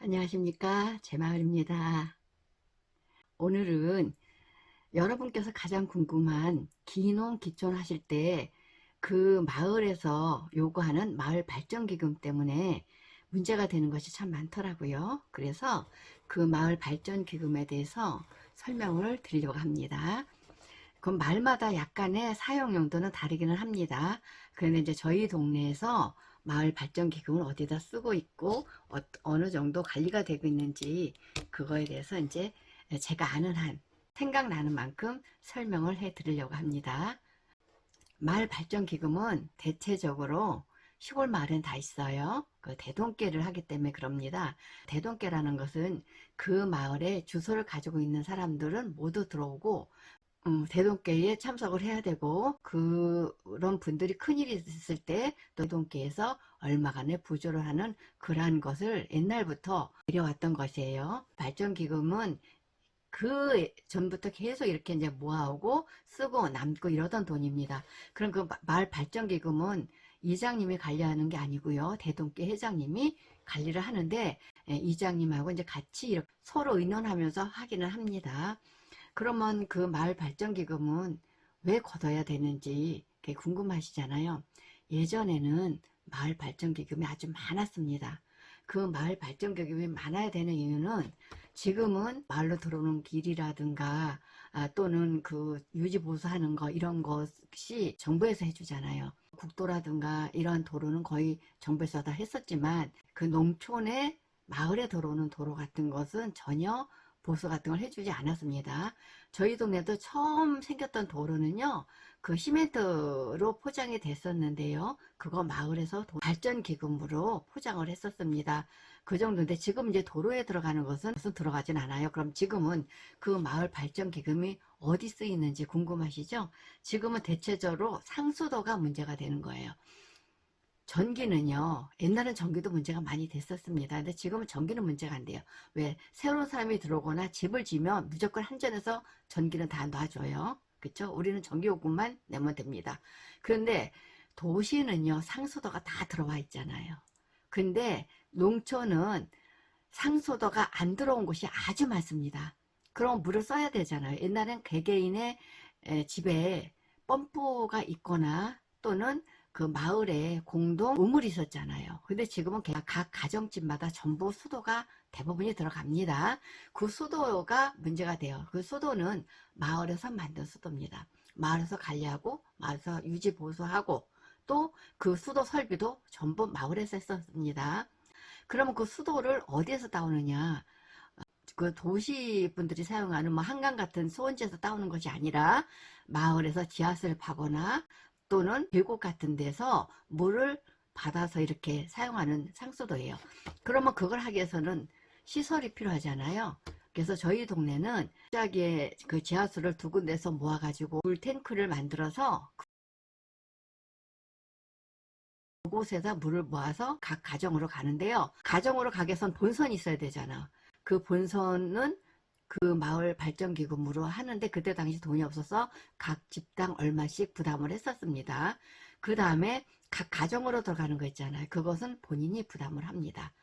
안녕하십니까, 제마을입니다. 오늘은 여러분께서 가장 궁금한 기농 기촌 하실 때 그 마을에서 요구하는 마을 발전기금 때문에 문제가 되는 것이 참 많더라고요. 그래서 그 마을 발전기금에 대해서 설명을 드리려고 합니다. 그 마을마다 약간의 사용 용도는 다르기는 합니다. 그런데 이제 저희 동네에서 마을 발전 기금을 어디다 쓰고 있고 어느 정도 관리가 되고 있는지 그거에 대해서 이제 제가 아는 한 생각나는 만큼 설명을 해 드리려고 합니다. 마을 발전 기금은 대체적으로 시골 마을엔 다 있어요. 그 대동계를 하기 때문에 그럽니다. 대동계라는 것은 그 마을에 주소를 가지고 있는 사람들은 모두 들어오고 대동계에 참석을 해야 되고 그런 분들이 큰일이 있을 때 대동계에서 얼마간의 부조를 하는 그러한 것을 옛날부터 내려왔던 것이에요. 발전기금은 그 전부터 계속 이렇게 이제 모아오고 쓰고 남고 이러던 돈입니다. 그럼 그 마을 발전기금은 이장님이 관리하는 게 아니고요. 대동계 회장님이 관리를 하는데 이장님하고 이제 같이 이렇게 서로 의논하면서 하기는 합니다. 그러면 그 마을 발전기금은 왜 걷어야 되는지 궁금하시잖아요. 예전에는 마을 발전기금이 아주 많았습니다. 그 마을 발전기금이 많아야 되는 이유는 지금은 마을로 들어오는 길이라든가 또는 그 유지보수하는 거 이런 것이 정부에서 해주잖아요. 국도라든가 이러한 도로는 거의 정부에서 다 했었지만 그 농촌에 마을에 들어오는 도로 같은 것은 전혀 보수 같은 걸 해주지 않았습니다. 저희 동네도 처음 생겼던 도로는요, 그 시멘트로 포장이 됐었는데요. 그거 마을에서 발전기금으로 포장을 했었습니다. 그 정도인데 지금 이제 도로에 들어가는 것은 무슨 들어가진 않아요. 그럼 지금은 그 마을 발전기금이 어디 쓰이는지 궁금하시죠? 지금은 대체적으로 상수도가 문제가 되는 거예요. 전기는요, 옛날엔 전기도 문제가 많이 됐었습니다. 근데 지금은 전기는 문제가 안 돼요. 왜? 새로운 사람이 들어오거나 집을 지면 무조건 한전에서 전기는 다 놔줘요. 그쵸? 우리는 전기요금만 내면 됩니다. 그런데 도시는요, 상수도가 다 들어와 있잖아요. 근데 농촌은 상수도가 안 들어온 곳이 아주 많습니다. 그럼 물을 써야 되잖아요. 옛날엔 개개인의 집에 펌프가 있거나 또는 그 마을에 공동 우물이 있었잖아요. 근데 지금은 각 가정집마다 전부 수도가 대부분이 들어갑니다. 그 수도가 문제가 돼요. 그 수도는 마을에서 만든 수도입니다. 마을에서 관리하고 마을에서 유지 보수하고 또 그 수도 설비도 전부 마을에서 했었습니다. 그러면 그 수도를 어디에서 따오느냐? 그 도시 분들이 사용하는 뭐 한강 같은 수원지에서 따오는 것이 아니라 마을에서 지하수를 파거나 또는 계곡 같은 데서 물을 받아서 이렇게 사용하는 상수도예요. 그러면 그걸 하기 위해서는 시설이 필요하잖아요. 그래서 저희 동네는 갑자기 그 지하수를 두 군데서 모아가지고 물 탱크를 만들어서 그곳에다 물을 모아서 각 가정으로 가는데요. 가정으로 가기 위해선 본선이 있어야 되잖아. 그 본선은 그 마을 발전기금으로 하는데 그때 당시 돈이 없어서 각 집당 얼마씩 부담을 했었습니다. 그 다음에 각 가정으로 들어가는 거 있잖아요. 그것은 본인이 부담을 합니다.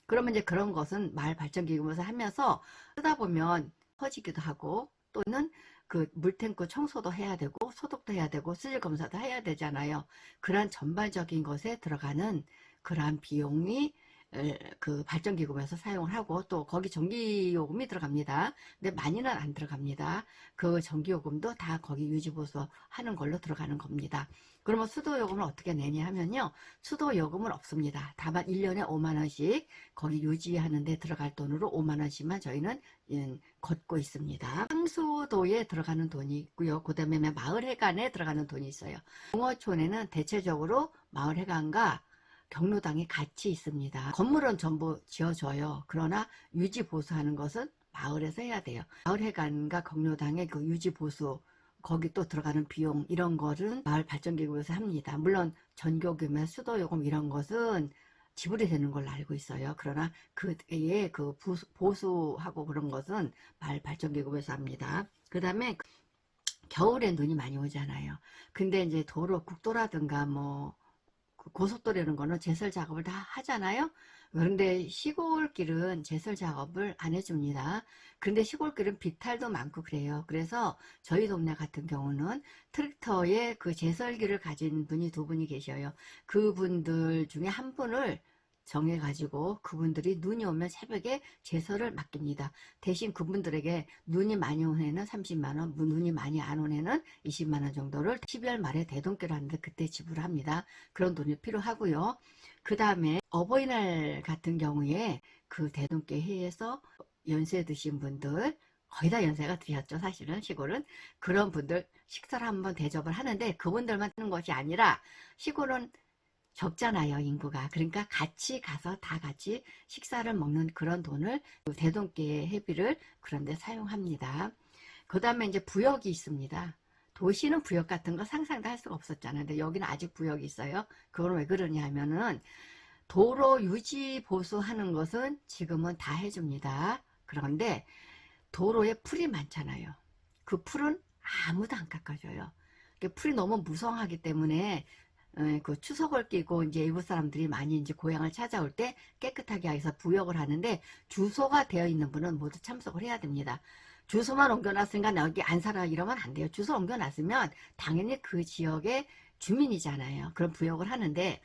그러면 이제 그런 것은 마을 발전기금에서 하면서 쓰다 보면 퍼지기도 하고 또는 그 물탱크 청소도 해야 되고 소독도 해야 되고 수질 검사도 해야 되잖아요. 그러한 전반적인 것에 들어가는 그러한 비용이 그 발전기금에서 사용을 하고 또 거기 전기요금이 들어갑니다. 근데 많이는 안 들어갑니다. 그 전기요금도 다 거기 유지보수 하는 걸로 들어가는 겁니다. 그러면 수도요금을 어떻게 내냐 하면요. 수도요금은 없습니다. 다만 1년에 5만원씩 거기 유지하는 데 들어갈 돈으로 5만원씩만 저희는 걷고 있습니다. 상수도에 들어가는 돈이 있고요. 그 다음에 마을회관에 들어가는 돈이 있어요. 농어촌에는 대체적으로 마을회관과 경로당이 같이 있습니다. 건물은 전부 지어줘요. 그러나 유지보수하는 것은 마을에서 해야 돼요. 마을회관과 경로당의 그 유지보수 거기 또 들어가는 비용 이런 거는 마을 발전기금에서 합니다. 물론 전기요금, 수도요금 이런 것은 지불이 되는 걸로 알고 있어요. 그러나 그에 그 보수하고 그런 것은 마을 발전기금에서 합니다. 그 다음에 겨울에 눈이 많이 오잖아요. 근데 이제 도로, 국도라든가 뭐 그 고속도로라는 거는 제설 작업을 다 하잖아요. 그런데 시골길은 제설 작업을 안 해줍니다. 그런데 시골길은 비탈도 많고 그래요. 그래서 저희 동네 같은 경우는 트랙터에 그 제설기를 가진 분이 두 분이 계셔요. 그분들 중에 한 분을 정해가지고 그분들이 눈이 오면 새벽에 제설을 맡깁니다. 대신 그분들에게 눈이 많이 온 해는 30만원, 눈이 많이 안 온 해는 20만원 정도를 12월 말에 대동교를 하는데 그때 지불합니다. 그런 돈이 필요하고요. 그 다음에 어버이날 같은 경우에 그 대동교 회에서 연세 드신 분들, 거의 다 연세가 드셨죠, 사실은 시골은. 그런 분들 식사를 한번 대접을 하는데 그분들만 하는 것이 아니라 시골은 적잖아요, 인구가. 그러니까 같이 가서 다 같이 식사를 먹는 그런 돈을 대동교의 회비를 그런 데 사용합니다. 그 다음에 이제 부역이 있습니다. 도시는 부역 같은 거 상상도 할 수가 없었잖아요. 근데 여기는 아직 부역이 있어요. 그건 왜 그러냐 하면은 도로 유지 보수하는 것은 지금은 다 해줍니다. 그런데 도로에 풀이 많잖아요. 그 풀은 아무도 안 깎아줘요. 풀이 너무 무성하기 때문에 그 추석을 끼고 이제 일부 사람들이 많이 이제 고향을 찾아올 때 깨끗하게 해서 부역을 하는데 주소가 되어 있는 분은 모두 참석을 해야 됩니다. 주소만 옮겨놨으니까 나 여기 안 살아 이러면 안 돼요. 주소 옮겨놨으면 당연히 그 지역의 주민이잖아요. 그럼 부역을 하는데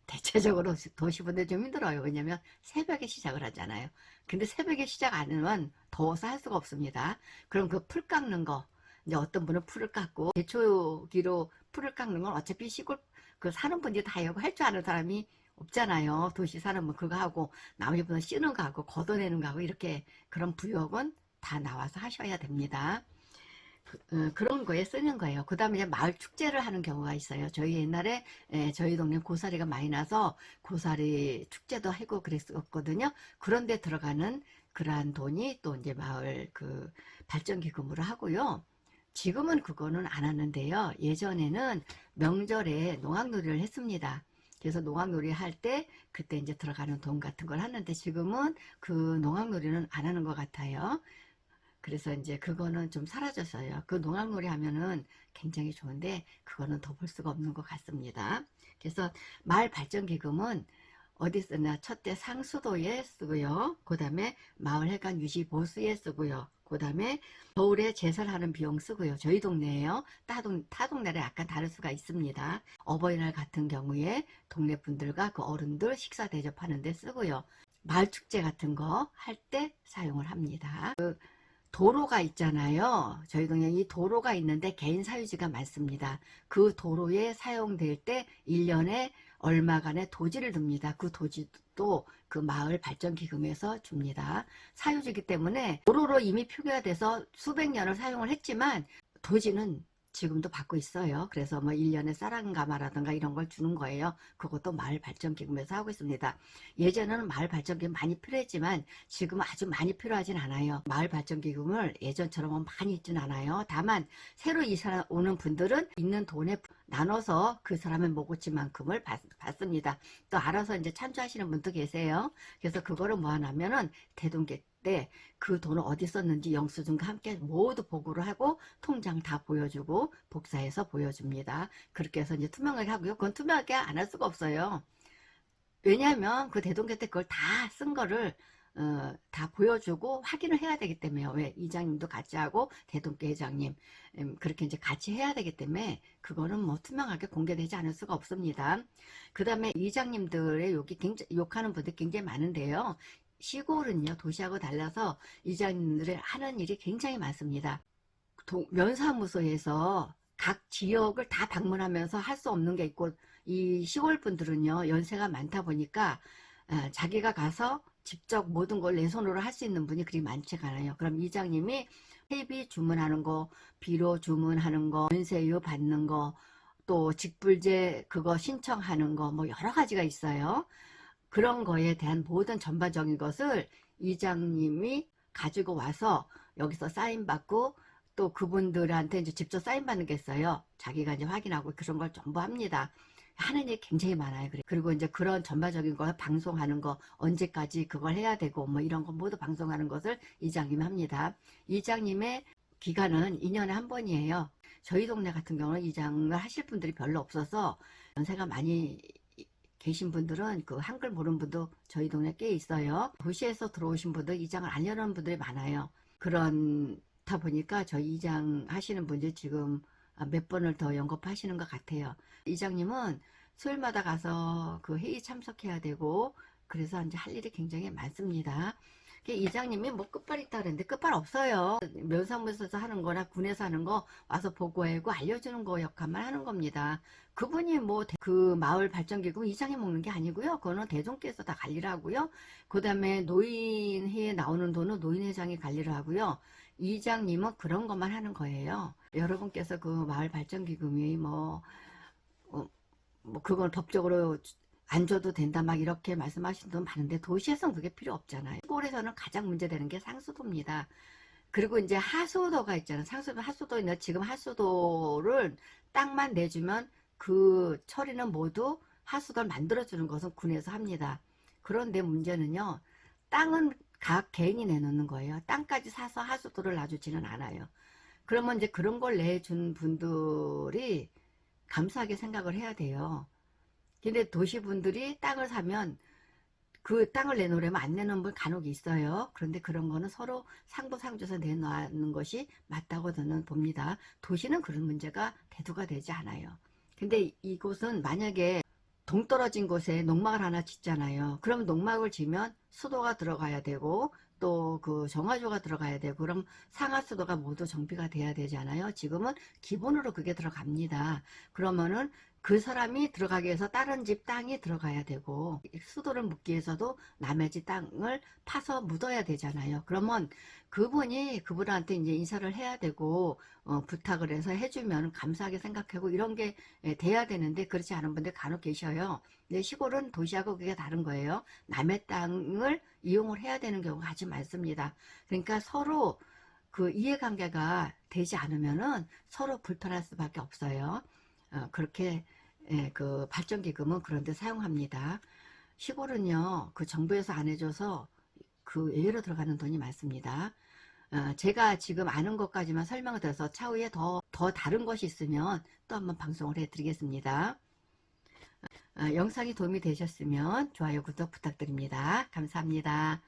대체적으로 도시분들 좀 힘들어요. 왜냐면 새벽에 시작을 하잖아요. 근데 새벽에 시작 안 하면 더워서 할 수가 없습니다. 그럼 그 풀 깎는 거, 이제 어떤 분은 풀을 깎고 제초기로 풀을 깎는 건 어차피 시골 그 사는 분들이 다 하고 할 줄 아는 사람이 없잖아요. 도시 사는 분 그거 하고 나머지 분은 씻는 거 하고 걷어내는 거 하고 이렇게 그런 부역은 다 나와서 하셔야 됩니다. 그런 거에 쓰는 거예요. 그 다음에 이제 마을 축제를 하는 경우가 있어요. 저희 옛날에 저희 동네 고사리가 많이 나서 고사리 축제도 하고 그랬었거든요. 그런데 들어가는 그러한 돈이 또 이제 마을 그 발전기금으로 하고요. 지금은 그거는 안 하는데요. 예전에는 명절에 농악놀이를 했습니다. 그래서 농악놀이 할 때 그때 이제 들어가는 돈 같은 걸 하는데 지금은 그 농악놀이는 안 하는 것 같아요. 그래서 이제 그거는 좀 사라졌어요. 그 농악놀이 하면은 굉장히 좋은데 그거는 더 볼 수가 없는 것 같습니다. 그래서 마을 발전기금은 어디 쓰나 첫째 상수도에 쓰고요. 그 다음에 마을 해관 유지 보수에 쓰고요. 그 다음에 겨울에 제설하는 비용 쓰고요. 저희 동네에요. 타 동네랑 약간 다를 수가 있습니다. 어버이날 같은 경우에 동네 분들과 그 어른들 식사 대접하는 데 쓰고요. 마을 축제 같은 거 할 때 사용을 합니다. 도로가 있잖아요. 저희 동네 이 도로가 있는데 개인 사유지가 많습니다. 그 도로에 사용될 때 1년에 얼마간의 도지를 듭니다. 그 도지도 그 마을 발전기금에서 줍니다. 사유지이기 때문에 도로로 이미 표기화돼서 수백 년을 사용을 했지만 도지는 지금도 받고 있어요. 그래서 뭐 1년에 쌀한가마라든가 이런 걸 주는 거예요. 그것도 마을 발전기금에서 하고 있습니다. 예전에는 마을 발전기금 많이 필요했지만 지금은 아주 많이 필요하진 않아요. 마을 발전기금을 예전처럼 많이 있진 않아요. 다만 새로 이사 오는 분들은 있는 돈에 나눠서 그 사람의 몫어치만큼을 받습니다. 또 알아서 이제 참조하시는 분도 계세요. 그래서 그거를 뭐 하냐면은 대동계 때 그 돈을 어디 썼는지 영수증과 함께 모두 보고를 하고 통장 다 보여주고 복사해서 보여줍니다. 그렇게 해서 이제 투명하게 하고요. 그건 투명하게 안 할 수가 없어요. 왜냐하면 그 대동계 때 그걸 다 쓴 거를 다 보여주고 확인을 해야 되기 때문에요. 왜 이장님도 같이 하고 대동계 회장님 그렇게 이제 같이 해야 되기 때문에 그거는 뭐 투명하게 공개되지 않을 수가 없습니다. 그 다음에 이장님들의 욕하는 분들 굉장히 많은데요. 시골은요 도시하고 달라서 이장님들의 하는 일이 굉장히 많습니다. 면사무소에서 각 지역을 다 방문하면서 할 수 없는 게 있고 이 시골 분들은요 연세가 많다 보니까 자기가 가서 직접 모든 걸 내 손으로 할 수 있는 분이 그리 많지가 않아요. 그럼 이장님이 회비 주문하는 거, 비료 주문하는 거, 연세유 받는 거, 또 직불제 그거 신청하는 거 뭐 여러 가지가 있어요. 그런 거에 대한 모든 전반적인 것을 이장님이 가지고 와서 여기서 사인 받고 또 그분들한테 이제 직접 사인 받는 게 있어요. 자기가 이제 확인하고 그런 걸 전부 합니다. 하는 일이 굉장히 많아요. 그리고 이제 그런 전반적인 거 방송하는 거 언제까지 그걸 해야 되고 뭐 이런 거 모두 방송하는 것을 이장님이 합니다. 이장님의 기간은 2년에 한 번이에요. 저희 동네 같은 경우는 이장을 하실 분들이 별로 없어서 연세가 많이 계신 분들은 그 한글 모르는 분도 저희 동네에 꽤 있어요. 도시에서 들어오신 분들 이장을 안 여는 분들이 많아요. 그렇다 보니까 저희 이장 하시는 분들 지금 몇 번을 더 연급하시는 것 같아요. 이장님은 수요일마다 가서 그 회의 참석해야 되고 그래서 이제 할 일이 굉장히 많습니다. 이장님이 뭐 끝발 있다 그랬는데 끝발 없어요. 면사무소에서 하는 거나 군에서 하는 거 와서 보고하고 알려주는 거 역할만 하는 겁니다. 그분이 뭐 그 마을 발전기금 이장이 먹는 게 아니고요. 그거는 대종께서 다 관리를 하고요. 그 다음에 노인회에 나오는 돈은 노인회장이 관리를 하고요. 이장님은 그런 것만 하는 거예요. 여러분께서 그 마을 발전기금이 뭐 그건 법적으로 안 줘도 된다 막 이렇게 말씀하시는 분 많은데 도시에서는 그게 필요 없잖아요. 시골에서는 가장 문제되는 게 상수도입니다. 그리고 이제 하수도가 있잖아요. 하수도 있는데 지금 하수도를 땅만 내주면 그 처리는 모두 하수도를 만들어주는 것은 군에서 합니다. 그런데 문제는요. 땅은 각 개인이 내놓는 거예요. 땅까지 사서 하수도를 놔주지는 않아요. 그러면 이제 그런 걸 내준 분들이 감사하게 생각을 해야 돼요. 근데 도시분들이 땅을 사면 그 땅을 내놓으려면 안 내놓은 분 간혹 있어요. 그런데 그런 거는 서로 상부상조해서 내놓는 것이 맞다고 저는 봅니다. 도시는 그런 문제가 대두가 되지 않아요. 근데 이곳은 만약에 동떨어진 곳에 농막을 하나 짓잖아요. 그럼 농막을 지면 수도가 들어가야 되고 또 그 정화조가 들어가야 되고 그럼 상하수도가 모두 정비가 돼야 되잖아요. 지금은 기본으로 그게 들어갑니다. 그러면은 그 사람이 들어가기 위해서 다른 집 땅이 들어가야 되고 수도를 묻기 위해서도 남의 집 땅을 파서 묻어야 되잖아요. 그러면 그분한테 이제 인사를 해야 되고 부탁을 해서 해주면 감사하게 생각하고 이런 게 돼야 되는데 그렇지 않은 분들 간혹 계셔요. 근데 시골은 도시하고 그게 다른 거예요. 남의 땅을 이용을 해야 되는 경우가 아주 많습니다. 그러니까 서로 그 이해관계가 되지 않으면은 서로 불편할 수밖에 없어요. 그렇게 그 발전기금은 그런 데 사용합니다. 시골은요, 그 정부에서 안 해줘서 그 예외로 들어가는 돈이 많습니다. 제가 지금 아는 것까지만 설명을 드려서 차후에 더 다른 것이 있으면 또 한번 방송을 해드리겠습니다. 영상이 도움이 되셨으면 좋아요, 구독 부탁드립니다. 감사합니다.